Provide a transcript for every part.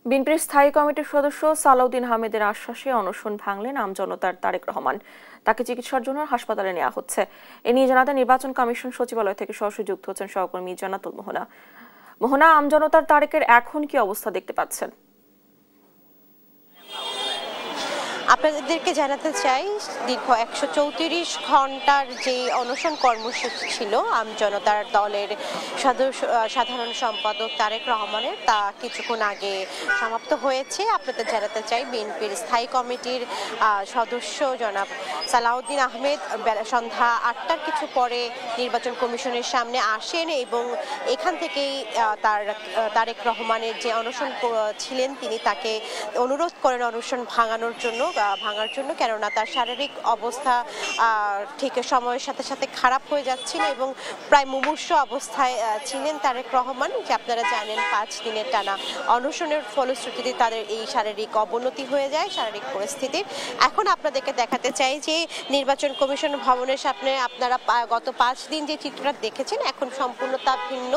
বিএনপির স্থায়ী কমিটির সদস্য সালাউদ্দিন আহমেদের আশ্বাসে অনশন ভাঙলেন আমজনতার তারেক রহমান। তাকে চিকিৎসার জন্য হাসপাতালে নেওয়া হচ্ছে। এ নিয়ে জানাতে নির্বাচন কমিশন সচিবালয় থেকে সরাসরি যুক্ত হচ্ছেন সহকর্মী জান্নাতুল মোহনা। মোহনা, আমজনতার তারেকের এখন কি অবস্থা দেখতে পাচ্ছেন? আপনাদেরকে জানাতে চাই, দীর্ঘ 134 ঘন্টার যে অনশন কর্মসূচি ছিল আমজনতার দলের সাধারণ সম্পাদক তারেক রহমানের, তা কিছুক্ষণ আগে সমাপ্ত হয়েছে। আপনাদের জানাতে চাই, বিএনপির স্থায়ী কমিটির সদস্য জনাব সালাউদ্দিন আহমেদ সন্ধ্যা 8টার কিছু পরে নির্বাচন কমিশনের সামনে আসেন এবং এখান থেকেই তারেক রহমানের যে অনশন ছিলেন তিনি তাকে অনুরোধ করেন অনশন ভাঙার জন্য, কেননা তার শারীরিক অবস্থা ঠিক সময়ের সাথে সাথে খারাপ হয়ে যাচ্ছিল এবং প্রায় মুমূর্ষু অবস্থায় ছিলেন তারেক রহমান। যে আপনারা জানেন, 5 দিনের টানা অনশনের ফলশ্রুতিতে তাদের এই শারীরিক অবনতি হয়ে যায়, শারীরিক পরিস্থিতি। এখন আপনাদেরকে দেখাতে চাই যে নির্বাচন কমিশন ভবনের সামনে আপনারা গত 5 দিন যে চিত্রটা দেখেছেন, এখন সম্পূর্ণ তা ভিন্ন।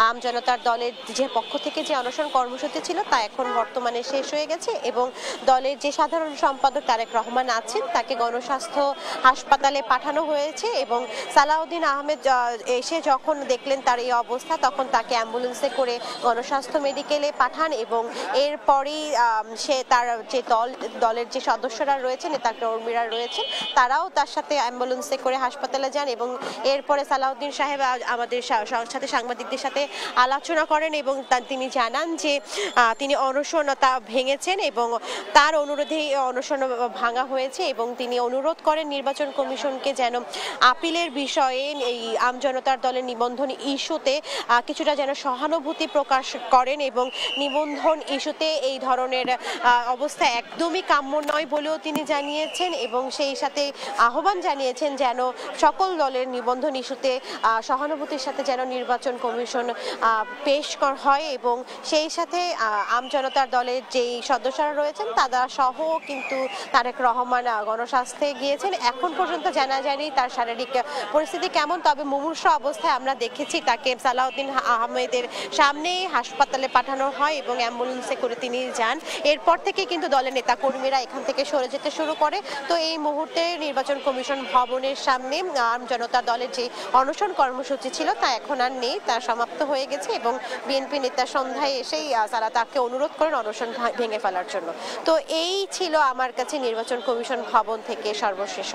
আমজনতার দলের যে পক্ষ থেকে যে অনশন কর্মসূচি ছিল তা এখন বর্তমানে শেষ হয়ে গেছে এবং দলের যে সাধারণ সম্পাদক তারেক রহমান আছেন তাকে গণস্বাস্থ্য হাসপাতালে পাঠানো হয়েছে এবং সালাউদ্দিন আহমেদ এসে যখন দেখলেন তার এই অবস্থা, তখন তাকে অ্যাম্বুলেন্সে করে গণস্বাস্থ্য মেডিকেলে পাঠান এবং এরপরই সে তার যে দলের যে সদস্যরা রয়েছেন, নেতা কর্মীরা রয়েছেন, তারাও তার সাথে অ্যাম্বুলেন্সে করে হাসপাতালে যান এবং এরপরে সালাউদ্দিন সাহেব আমাদের সাথে সাংবাদিকদের সাথে আলোচনা করেন এবং তিনি জানান যে তিনি অনশনতা ভেঙেছেন এবং তার অনুরোধেই অনশন ভাঙা হয়েছে এবং তিনি অনুরোধ করেন নির্বাচন কমিশনকে যেন আপিলের বিষয়ে এই আমজনতার দলের নিবন্ধন ইস্যুতে কিছুটা যেন সহানুভূতি প্রকাশ করেন এবং নিবন্ধন ইস্যুতে এই ধরনের অবস্থা একদমই কাম্য নয় বলেও তিনি জানিয়েছেন এবং সেই সাথে আহ্বান জানিয়েছেন যেন সকল দলের নিবন্ধন ইস্যুতে সহানুভূতির সাথে যেন নির্বাচন কমিশন পেশ হয় এবং সেই সাথে আমজনতার দলের যেই সদস্যরা রয়েছেন তারা সহ কিন্তু তারেক রহমান গণস্বাস্থ্যে গিয়েছেন। এখন পর্যন্ত জানা যায়নি তার শারীরিক পরিস্থিতি কেমন, তবে মুমূর্ষু অবস্থায় আমরা দেখেছি তাকে সালাউদ্দিন আহমেদের সামনে হাসপাতালে পাঠানো হয় এবং অ্যাম্বুলেন্সে করে তিনি যান। এরপর থেকে কিন্তু দলের নেতা কর্মীরা এখান থেকে সরে যেতে শুরু করে। তো এই মুহূর্তে নির্বাচন কমিশন ভবনের সামনে আমজনতা দলের যে অনশন কর্মসূচি ছিল তা এখন আর নেই, তা সমাপ্ত হয়ে গেছে এবং বিএনপি নেতা সন্ধ্যায় এসেই তাকে অনুরোধ করেন অনশন ভেঙে ফেলার জন্য। তো এই ছিল আমার কাছে নির্বাচন কমিশন ভবন থেকে সর্বশেষ।